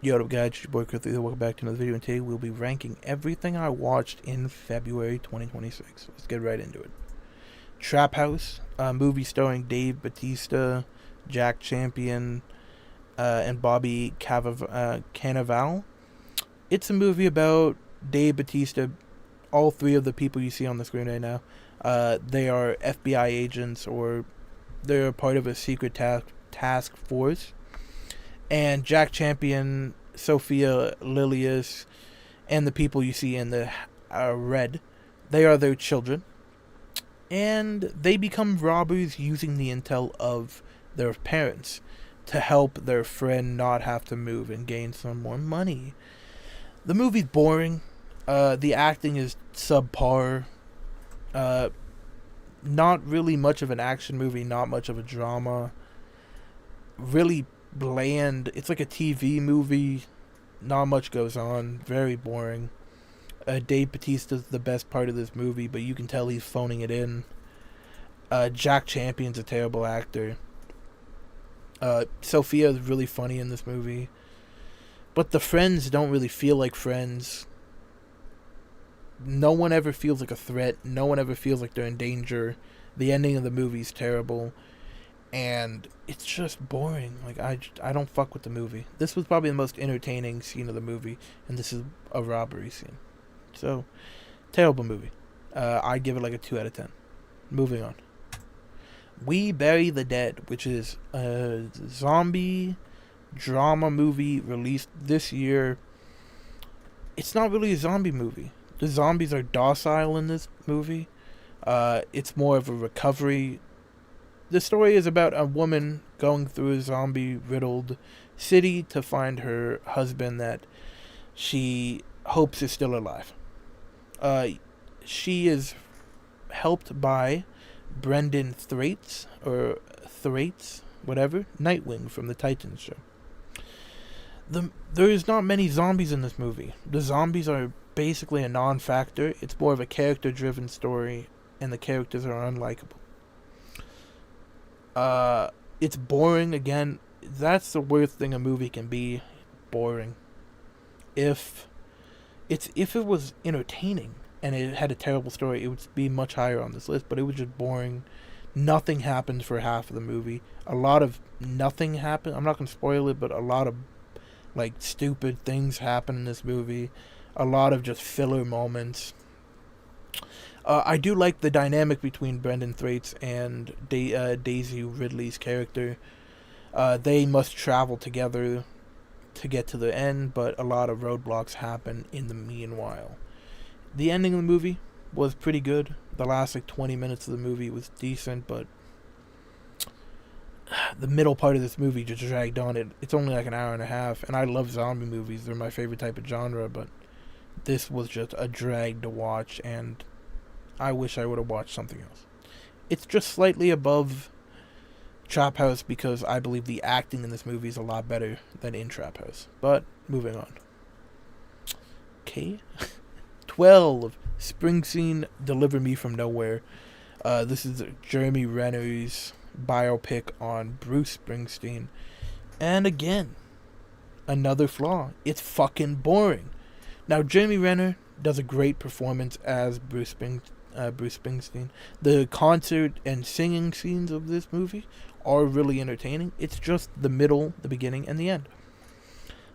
Yo, what up, guys? It's your boy Chris. Welcome back to another video, and today we'll be ranking everything I watched in February 2026. Let's get right into it. Trap House, a movie starring Dave Bautista, Jack Champion, and Bobby Cannavale. It's a movie about Dave Bautista. All three of the people you see on the screen right now, they are FBI agents, or they're part of a secret task force. And Jack Champion, Sophia Lilius, and the people you see in the red, they are their children. And they become robbers using the intel of their parents to help their friend not have to move and gain some more money. The movie's boring. The acting is subpar. Not really much of an action movie, not much of a drama. Really bland. It's like a TV movie. Not much goes on. Very boring. Dave Bautista's the best part of this movie, but you can tell he's phoning it in. Jack Champion's a terrible actor. Sophia is really funny in this movie. But the friends don't really feel like friends. No one ever feels like a threat. No one ever feels like they're in danger. The ending of the movie is terrible. And it's just boring. Like, I don't fuck with the movie. This was probably the most entertaining scene of the movie, and this is a robbery scene. So, terrible movie. I give it like a 2 out of 10. Moving on. We Bury the Dead, which is a zombie drama movie released this year. It's not really a zombie movie. The zombies are docile in this movie. It's more of a recovery. The story is about a woman going through a zombie-riddled city to find her husband that she hopes is still alive. She is helped by Brendan Thwaites, whatever, Nightwing from the Titans show. There is not many zombies in this movie. The zombies are basically a non-factor. It's more of a character-driven story, and the characters are unlikable. It's boring. Again, that's the worst thing a movie can be. Boring. If it was entertaining and it had a terrible story, it would be much higher on this list, but it was just boring. Nothing happens for half of the movie. A lot of nothing happened. I'm not going to spoil it, but a lot of like stupid things happen in this movie. A lot of just filler moments. I do like the dynamic between Brendan Thwaites and Daisy Ridley's character. They must travel together to get to the end, but a lot of roadblocks happen in the meanwhile. The ending of the movie was pretty good. The last 20 minutes of the movie was decent, but the middle part of this movie just dragged on. It's only like an hour and a half, and I love zombie movies. They're my favorite type of genre, but this was just a drag to watch, and I wish I would have watched something else. It's just slightly above Trap House because I believe the acting in this movie is a lot better than in Trap House. But, moving on. Okay. 12. Springsteen, Deliver Me From Nowhere. This is Jeremy Renner's biopic on Bruce Springsteen. And again, another flaw. It's fucking boring. Now, Jeremy Renner does a great performance as Bruce Springsteen. The concert and singing scenes of this movie are really entertaining. It's just the middle, the beginning, and the end.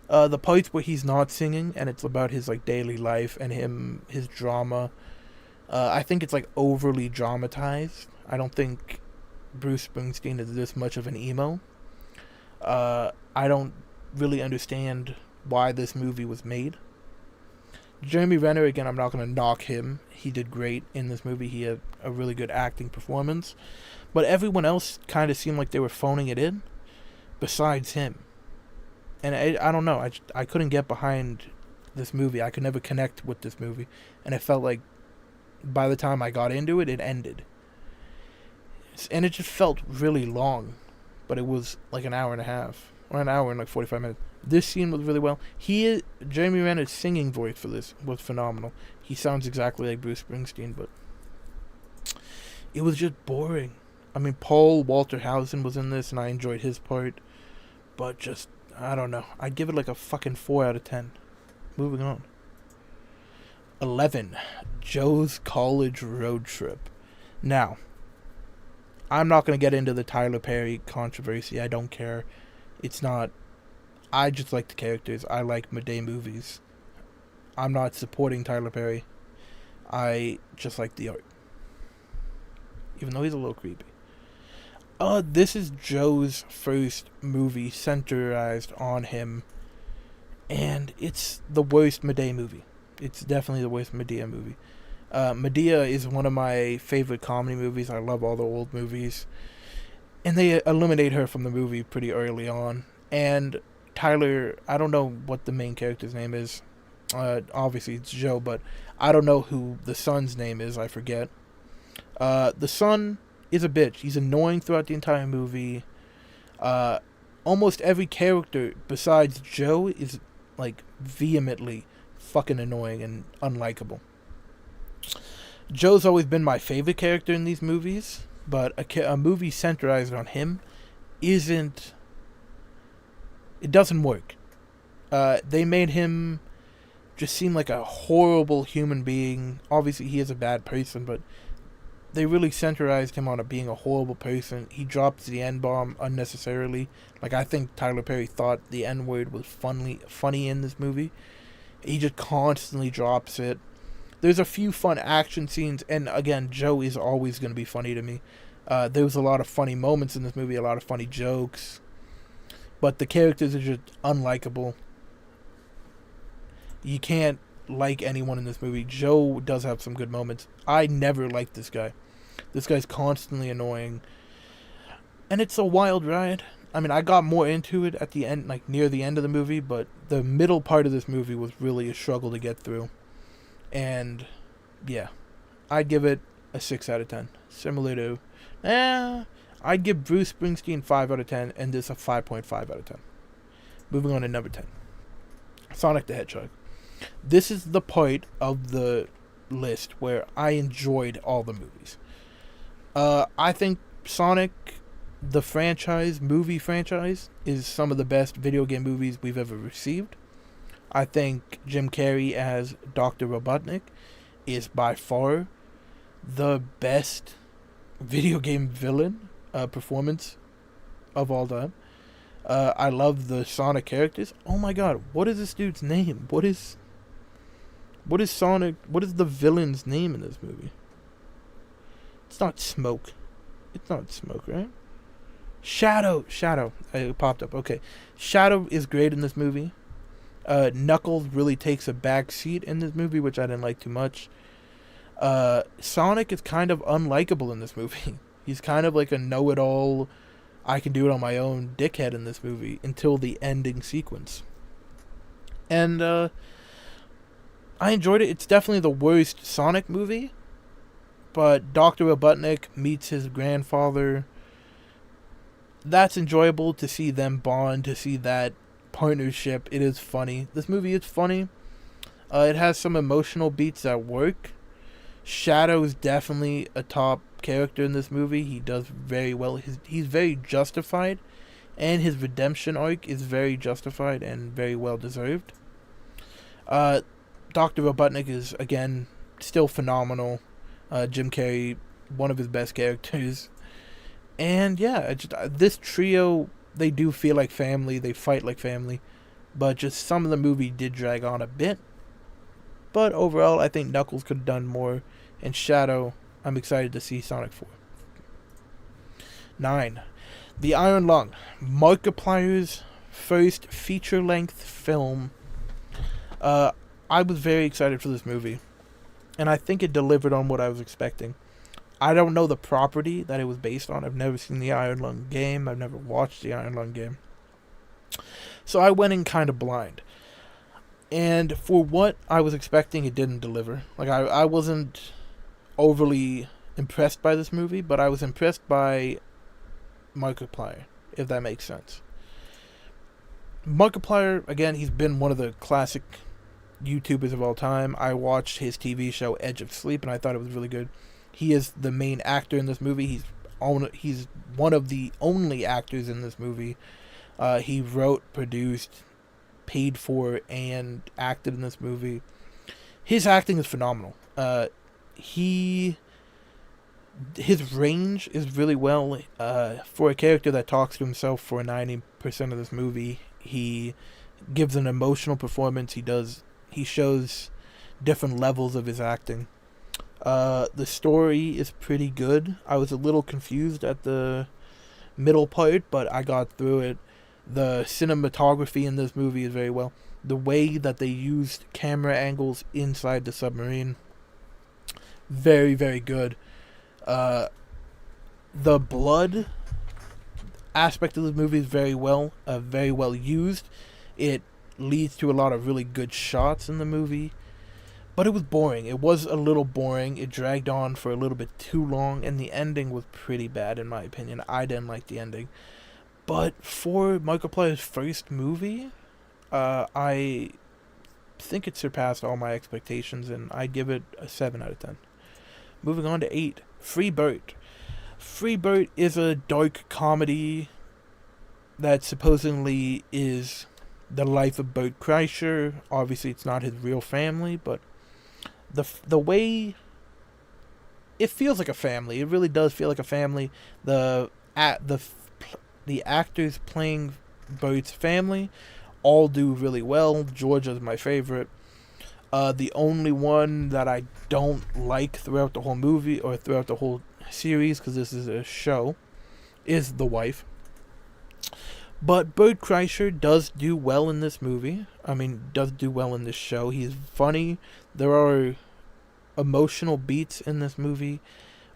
The parts where he's not singing and it's about his daily life and his drama, I think it's overly dramatized. I don't think Bruce Springsteen is this much of an emo. I don't really understand why this movie was made. Jeremy Renner, again, I'm not going to knock him. He did great in this movie. He had a really good acting performance. But everyone else kind of seemed like they were phoning it in, besides him. And I don't know. I couldn't get behind this movie. I could never connect with this movie. And it felt like by the time I got into it, it ended. And it just felt really long. But it was like an hour and a half. Or an hour and 45 minutes. This scene was really well. Jeremy Renner's singing voice for this was phenomenal. He sounds exactly like Bruce Springsteen, but it was just boring. I mean, Paul Walter Hausen was in this, and I enjoyed his part. But just, I don't know. I'd give it like a fucking 4 out of 10. Moving on. 11. Joe's College Road Trip. Now, I'm not going to get into the Tyler Perry controversy. I don't care. It's not... I just like the characters. I like Madea movies. I'm not supporting Tyler Perry. I just like the art. Even though he's a little creepy. This is Joe's first movie centerized on him. And it's the worst Madea movie. It's definitely the worst Madea movie. Madea is one of my favorite comedy movies. I love all the old movies. And they eliminate her from the movie pretty early on. And Tyler, I don't know what the main character's name is. Obviously it's Joe, but I don't know who the son's name is. I forget. The son is a bitch. He's annoying throughout the entire movie. Almost every character besides Joe is like vehemently fucking annoying and unlikable. Joe's always been my favorite character in these movies, but a movie centralized on him it doesn't work. They made him just seem like a horrible human being. Obviously he is a bad person, but they really centralized him on being a horrible person. He drops the N-bomb unnecessarily. Like, I think Tyler Perry thought the N-word was funny in this movie. He just constantly drops it. There's a few fun action scenes, and again, Joe is always going to be funny to me. There was a lot of funny moments in this movie, a lot of funny jokes. But the characters are just unlikable. You can't like anyone in this movie. Joe does have some good moments. I never liked this guy. This guy's constantly annoying. And it's a wild ride. I mean, I got more into it at the end, like near the end of the movie, but the middle part of this movie was really a struggle to get through. And, yeah. I'd give it a 6 out of 10. Similar to... I'd give Bruce Springsteen 5 out of 10, and this a 5.5 out of 10. Moving on to number 10. Sonic the Hedgehog. This is the part of the list where I enjoyed all the movies. I think Sonic, the movie franchise, is some of the best video game movies we've ever received. I think Jim Carrey as Dr. Robotnik is by far the best video game villain performance of all time. I love the Sonic characters. Oh my god, what is this dude's name? What is Sonic? What is the villain's name in this movie? It's not Smoke. It's not Smoke, right? Shadow. It popped up. Okay. Shadow is great in this movie. Knuckles really takes a back seat in this movie, which I didn't like too much. Sonic is kind of unlikable in this movie. He's kind of like a know-it-all, I can do it on my own dickhead in this movie until the ending sequence. And I enjoyed it. It's definitely the worst Sonic movie, but Dr. Robotnik meets his grandfather. That's enjoyable to see them bond, to see that partnership. It is funny. This movie is funny. It has some emotional beats that work. Shadow is definitely a top character in this movie. He does very well. He's very justified, and his redemption arc is very justified and very well deserved. Dr. Robotnik is, again, still phenomenal. Jim Carrey, one of his best characters. And yeah, this trio, they do feel like family. They fight like family. But just some of the movie did drag on a bit. But overall, I think Knuckles could have done more. And Shadow, I'm excited to see Sonic 4. 9. The Iron Lung. Markiplier's first feature-length film. I was very excited for this movie. And I think it delivered on what I was expecting. I don't know the property that it was based on. I've never seen the Iron Lung game. I've never watched the Iron Lung game. So I went in kind of blind. And for what I was expecting, it didn't deliver. Like, I wasn't overly impressed by this movie, but I was impressed by Markiplier, if that makes sense. Markiplier, again, he's been one of the classic YouTubers of all time. I watched his TV show Edge of Sleep, and I thought it was really good. He is the main actor in this movie. He's one of the only actors in this movie. He wrote, produced, paid for, and acted in this movie. His acting is phenomenal. He his range is really well for a character that talks to himself for 90% of this movie. He gives an emotional performance. He shows different levels of his acting. The story is pretty good. I was a little confused at the middle part, but I got through it. The cinematography in this movie is very well. The way that they used camera angles inside the submarine, very, very good. The blood aspect of this movie is very well used. It leads to a lot of really good shots in the movie. But it was boring. It was a little boring. It dragged on for a little bit too long, and the ending was pretty bad, in my opinion. I didn't like the ending. But for Markiplier's first movie, I think it surpassed all my expectations, and I give it a 7 out of 10. Moving on to 8, Free Bert. Free Bert is a dark comedy that supposedly is the life of Bert Kreischer. Obviously, it's not his real family, but the way it feels like a family. It really does feel like a family. The actors playing Bert's family all do really well. Georgia's my favorite. The only one that I don't like throughout the whole movie or throughout the whole series, because this is a show, is the wife. But Bert Kreischer does do well in this movie. Does do well in this show. He's funny. There are emotional beats in this movie,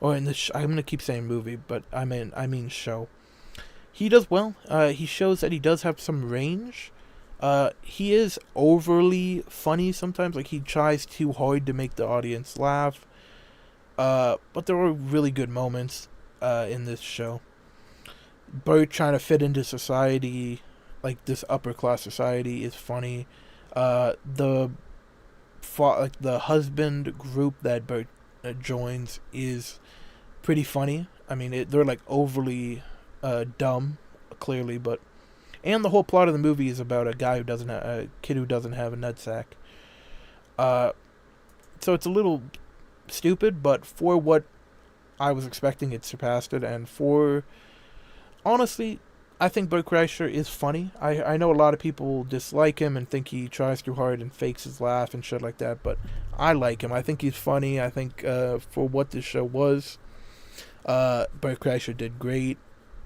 or in this. I'm gonna keep saying movie, but I mean show. He does well. He shows that he does have some range. He is overly funny sometimes. Like, he tries too hard to make the audience laugh. But there are really good moments in this show. Bert trying to fit into society, like this upper class society, is funny. The husband group that Bert joins is pretty funny. They're like overly dumb, clearly, and the whole plot of the movie is about a kid who doesn't have a nutsack. So it's a little stupid, but for what I was expecting, it surpassed it. And honestly, I think Bert Kreischer is funny. I know a lot of people dislike him and think he tries too hard and fakes his laugh and shit like that, but I like him. I think he's funny. I think for what this show was, Bert Kreischer did great.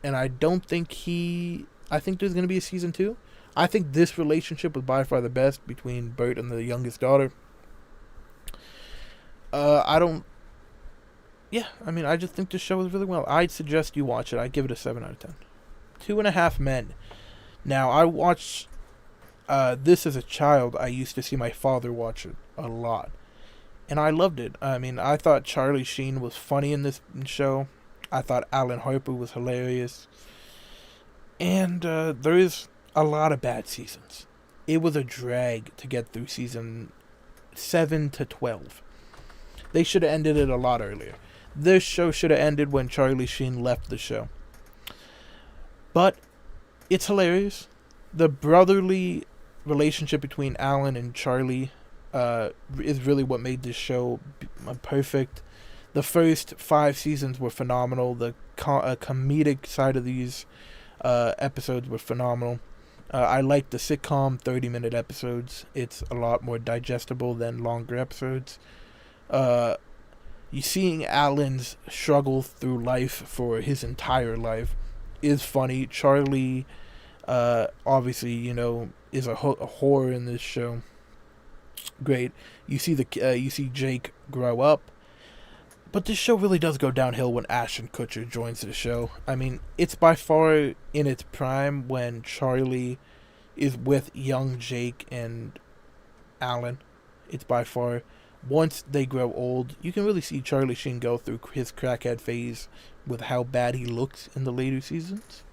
And I think there's going to be a season 2. I think this relationship was by far the best between Bert and the youngest daughter. I just think this show is really well. I'd suggest you watch it. I'd give it a 7 out of 10. 2.5 Men. Now, I watched this as a child. I used to see my father watch it a lot. And I loved it. I thought Charlie Sheen was funny in this show. I thought Alan Harper was hilarious. And there is a lot of bad seasons. It was a drag to get through season 7 to 12. They should have ended it a lot earlier. This show should have ended when Charlie Sheen left the show. But it's hilarious. The brotherly relationship between Alan and Charlie is really what made this show perfect. The first 5 seasons were phenomenal. The comedic side of these episodes were phenomenal. I like the sitcom 30-minute episodes. It's a lot more digestible than longer episodes. You seeing Alan's struggle through life for his entire life is funny. Charlie, obviously, is a whore in this show. Great. You see Jake grow up. But this show really does go downhill when Ashton Kutcher joins the show. It's by far in its prime when Charlie is with young Jake and Alan. It's by far. Once they grow old, you can really see Charlie Sheen go through his crackhead phase with how bad he looks in the later seasons.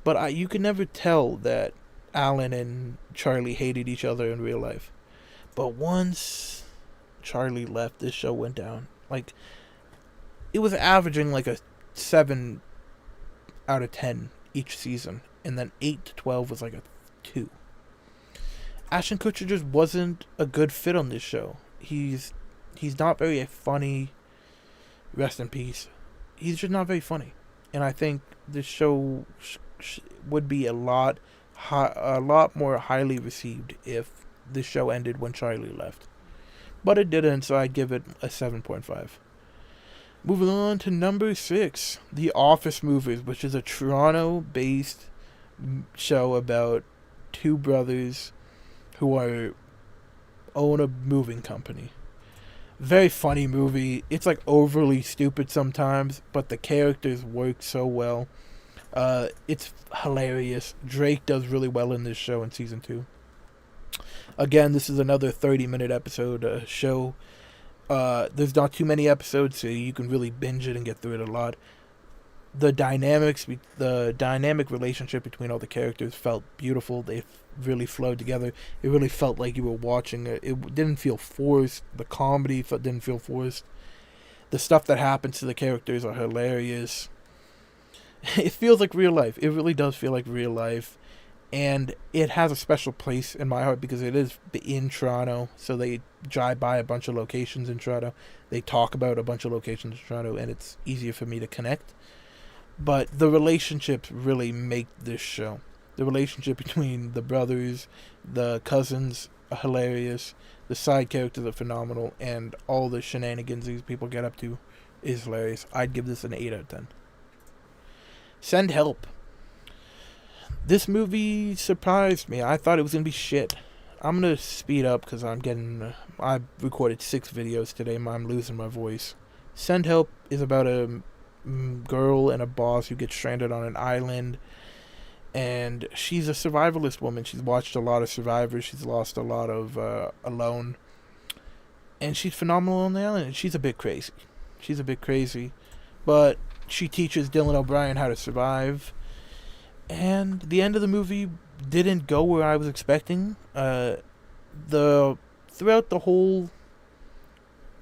But you can never tell that Alan and Charlie hated each other in real life. But once Charlie left, this show went down. It was averaging like a 7 out of 10 each season. and then 8 to 12 was like a 2. Ashton Kutcher just wasn't a good fit on this show. He's not very funny. Rest in peace. He's just not very funny, and I think this show would be a lot more highly received if this show ended when Charlie left. But it didn't, so I'd give it a 7.5. Moving on to number 6, The Office Movers, which is a Toronto-based show about two brothers who own a moving company. Very funny movie. It's like overly stupid sometimes, but the characters work so well. It's hilarious. Drake does really well in this show in season 2. Again, this is another 30-minute episode show. There's not too many episodes, so you can really binge it and get through it a lot. The dynamic relationship between all the characters felt beautiful. They really flowed together. It really felt like you were watching it. It didn't feel forced. The comedy didn't feel forced. The stuff that happens to the characters are hilarious. It feels like real life. It really does feel like real life. And it has a special place in my heart because it is in Toronto. So they drive by a bunch of locations in Toronto. They talk about a bunch of locations in Toronto, and it's easier for me to connect. But the relationships really make this show. The relationship between the brothers, the cousins are hilarious. The side characters are phenomenal. And all the shenanigans these people get up to is hilarious. I'd give this an 8 out of 10. Send Help. This movie surprised me. I thought it was going to be shit. I'm going to speed up because I recorded 6 videos today. I'm losing my voice. Send Help is about a girl and a boss who gets stranded on an island. And she's a survivalist woman. She's watched a lot of Survivors. She's lost a lot of Alone. And she's phenomenal on the island. And she's a bit crazy. But she teaches Dylan O'Brien how to survive. And the end of the movie didn't go where I was expecting. Throughout the whole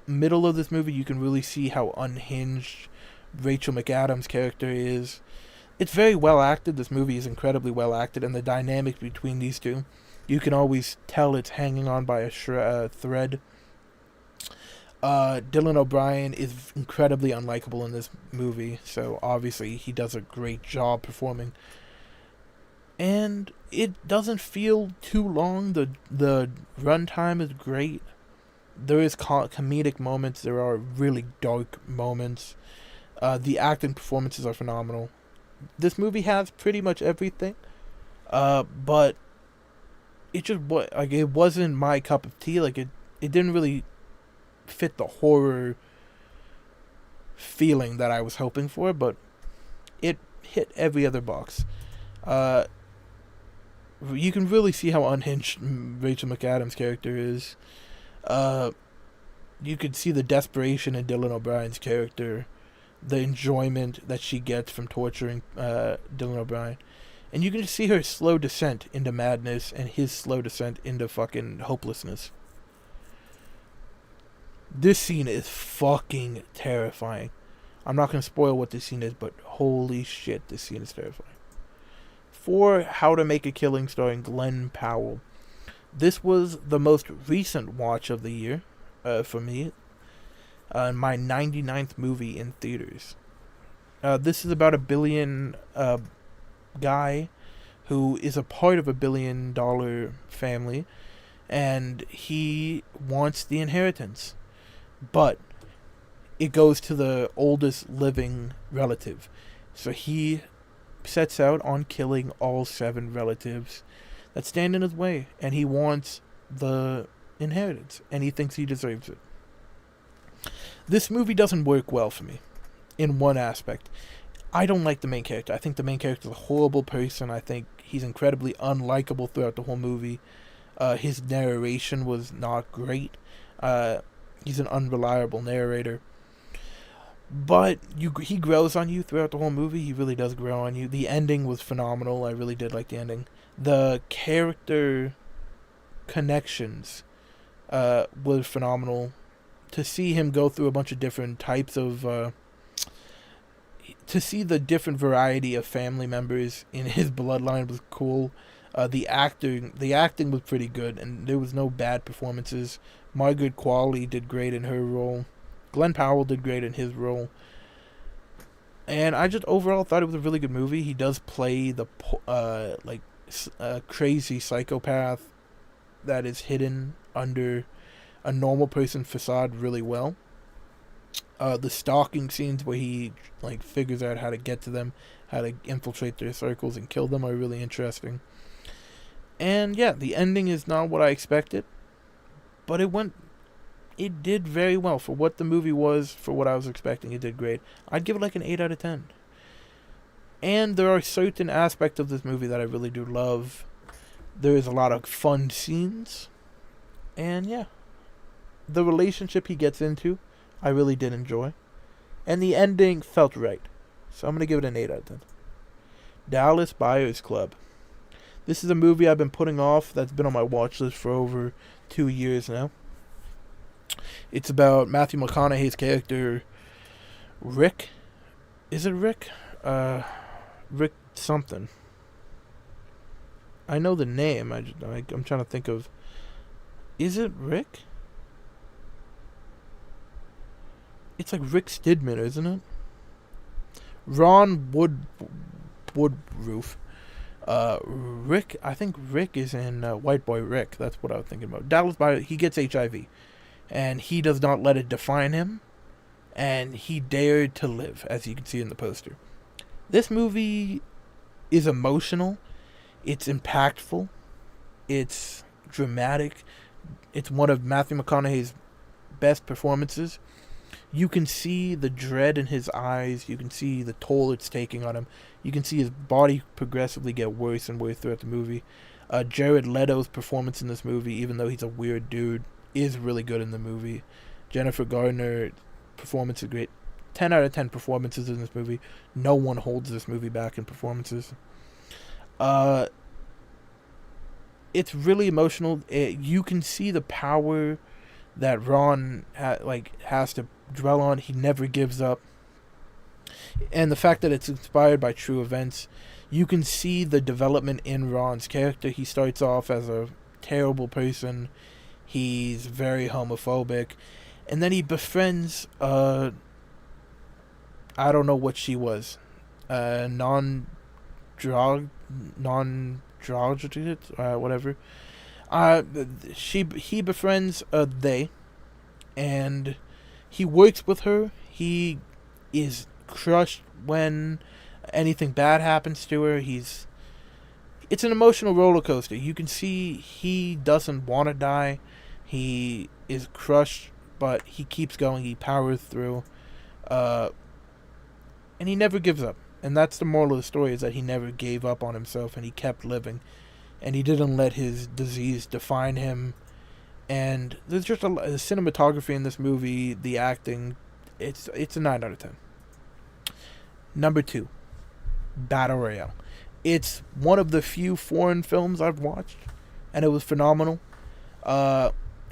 middle of this movie, you can really see how unhinged Rachel McAdams' character is. It's very well acted. This movie is incredibly well acted, and the dynamic between these two, you can always tell it's hanging on by a thread. Dylan O'Brien is incredibly unlikable in this movie, so obviously he does a great job performing. And it doesn't feel too long. The runtime is great. There is comedic moments. There are really dark moments. The acting performances are phenomenal. This movie has pretty much everything. But it wasn't my cup of tea. Like it didn't really fit the horror feeling that I was hoping for, but it hit every other box. You can really see how unhinged Rachel McAdams' character is. You could see the desperation in Dylan O'Brien's character, the enjoyment that she gets from torturing Dylan O'Brien. And you can just see her slow descent into madness and his slow descent into fucking hopelessness. This scene is fucking terrifying. I'm not going to spoil what this scene is, but holy shit, this scene is terrifying. For How to Make a Killing starring Glenn Powell. This was the most recent watch of the year for me. My 99th movie in theaters. This is about a billion guy who is a part of $1 billion family, and he wants the inheritance. But it goes to the oldest living relative. So he sets out on killing all 7 relatives that stand in his way, and he wants the inheritance, and he thinks he deserves it. This movie doesn't work well for me in one aspect. I don't like the main character. I think the main character is a horrible person. I think he's incredibly unlikable throughout the whole movie. His narration was not great. He's an unreliable narrator. But he grows on you throughout the whole movie. He really does grow on you. The ending was phenomenal. I really did like the ending. The character connections was phenomenal. To see him go through a bunch of different types of to see the different variety of family members in his bloodline was cool. The acting was pretty good, and there was no bad performances. Margaret Qualley did great in her role. Glenn Powell did great in his role. And I just overall thought it was a really good movie. He does play the crazy psychopath that is hidden under a normal person facade really well. The stalking scenes where he figures out how to get to them, how to infiltrate their circles and kill them are really interesting. And yeah, the ending is not what I expected, but it did very well for what the movie was, for what I was expecting. It did great. I'd give it like an 8 out of 10. And there are certain aspects of this movie that I really do love. There is a lot of fun scenes. And yeah, the relationship he gets into, I really did enjoy. And the ending felt right. So I'm going to give it an 8 out of 10. Dallas Buyers Club. This is a movie I've been putting off that's been on my watch list for over 2 years now. It's about Matthew McConaughey's character, Rick. Is it Rick? Rick something. I know the name. I'm trying to think of... Is it Rick? It's like Rick Stidman, isn't it? Ron Woodroof. Rick, I think Rick is in White Boy Rick. That's what I was thinking about. Dallas Buyers, he gets HIV. And he does not let it define him. And he dared to live, as you can see in the poster. This movie is emotional. It's impactful. It's dramatic. It's one of Matthew McConaughey's best performances. You can see the dread in his eyes. You can see the toll it's taking on him. You can see his body progressively get worse and worse throughout the movie. Jared Leto's performance in this movie, even though he's a weird dude, is really good in the movie. Jennifer Garner performance is great. 10 out of 10 performances in this movie. No one holds this movie back in performances. It's really emotional. You can see the power that Ron has to dwell on. He never gives up. And the fact that it's inspired by true events. You can see the development in Ron's character. He starts off as a terrible person. He's very homophobic. And then he befriends, I don't know what she was. Whatever. He befriends they, and he works with her. He is crushed when anything bad happens to her. It's an emotional roller coaster. You can see he doesn't want to die. He is crushed, but he keeps going. He powers through, and he never gives up. And that's the moral of the story, is that he never gave up on himself, and he kept living. And he didn't let his disease define him. And there's just the cinematography in this movie, the acting, it's a 9 out of 10. Number 2, Battle Royale. It's one of the few foreign films I've watched, and it was phenomenal.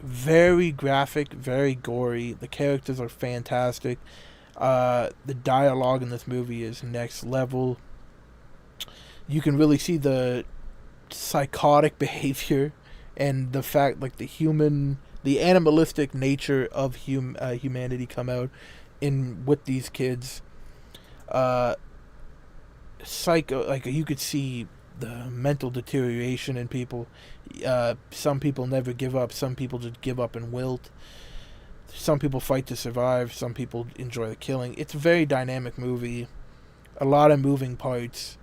Very graphic, very gory. The characters are fantastic. The dialogue in this movie is next level. You can really see the psychotic behavior and the fact, the animalistic nature of humanity come out with these kids. You could see the mental deterioration in people. Some people never give up. Some people just give up and wilt. Some people fight to survive. Some people enjoy the killing. It's a very dynamic movie. A lot of moving parts.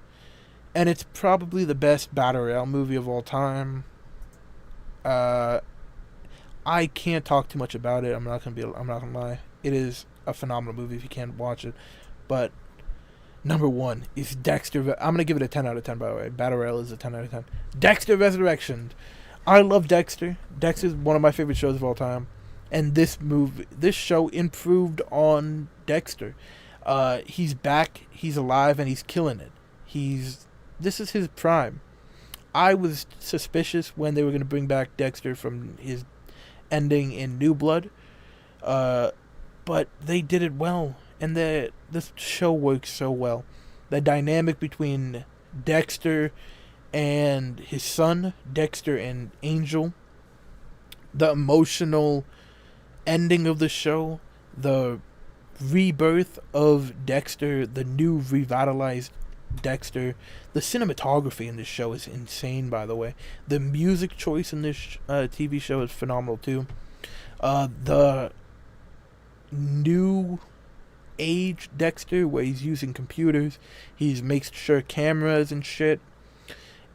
And it's probably the best Battle Royale movie of all time. I can't talk too much about it. I'm not gonna lie. It is a phenomenal movie if you can't watch it. But number 1 is Dexter. I'm going to give it a 10 out of 10, by the way. Battle Royale is a 10 out of 10. Dexter Resurrection. I love Dexter. Dexter is one of my favorite shows of all time. And this show improved on Dexter. He's back, he's alive, and he's killing it. This is his prime. I was suspicious when they were going to bring back Dexter from his ending in New Blood. But they did it well. And this show works so well. The dynamic between Dexter and his son, Dexter and Angel, the emotional ending of the show, the rebirth of Dexter, the new revitalized Dexter. The cinematography in this show is insane, by the way. The music choice in this TV show is phenomenal, too. The new age Dexter, where he's using computers, he's makes sure cameras and shit.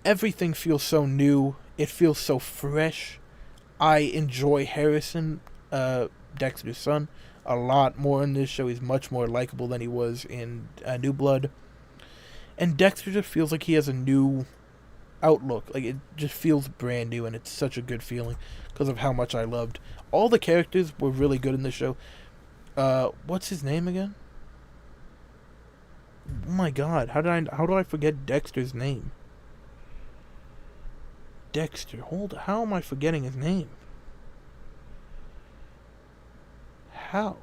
Everything feels so new. It feels so fresh. I enjoy Harrison, Dexter's son, a lot more in this show. He's much more likable than he was in New Blood. And Dexter just feels like he has a new outlook. Like, it just feels brand new, and it's such a good feeling because of how much I loved. All the characters were really good in this show. What's his name again? Oh my god, how do I forget Dexter's name? Dexter, how am I forgetting his name? How?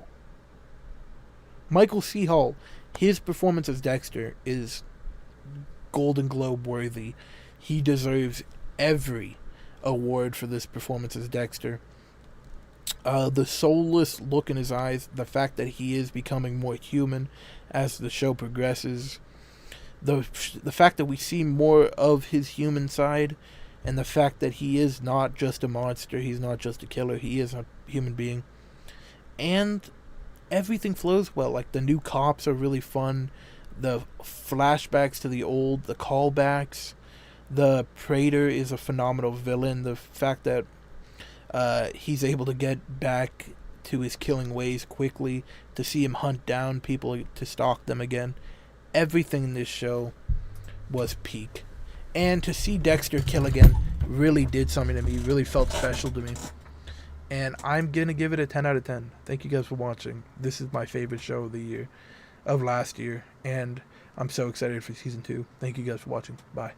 Michael C. Hall. His performance as Dexter is Golden Globe worthy. He deserves every award for this performance as Dexter. The soulless look in his eyes, the fact that he is becoming more human as the show progresses, the fact that we see more of his human side, and the fact that he is not just a monster, he's not just a killer, he is a human being. And everything flows well. Like, the new cops are really fun. The flashbacks to the old, the callbacks. The Praetor is a phenomenal villain. The fact that he's able to get back to his killing ways quickly, to see him hunt down people to stalk them again. Everything in this show was peak. And to see Dexter kill again really did something to me, really felt special to me. And I'm going to give it a 10 out of 10. Thank you guys for watching. This is my favorite show of the year, of last year. And I'm so excited for season 2. Thank you guys for watching. Bye.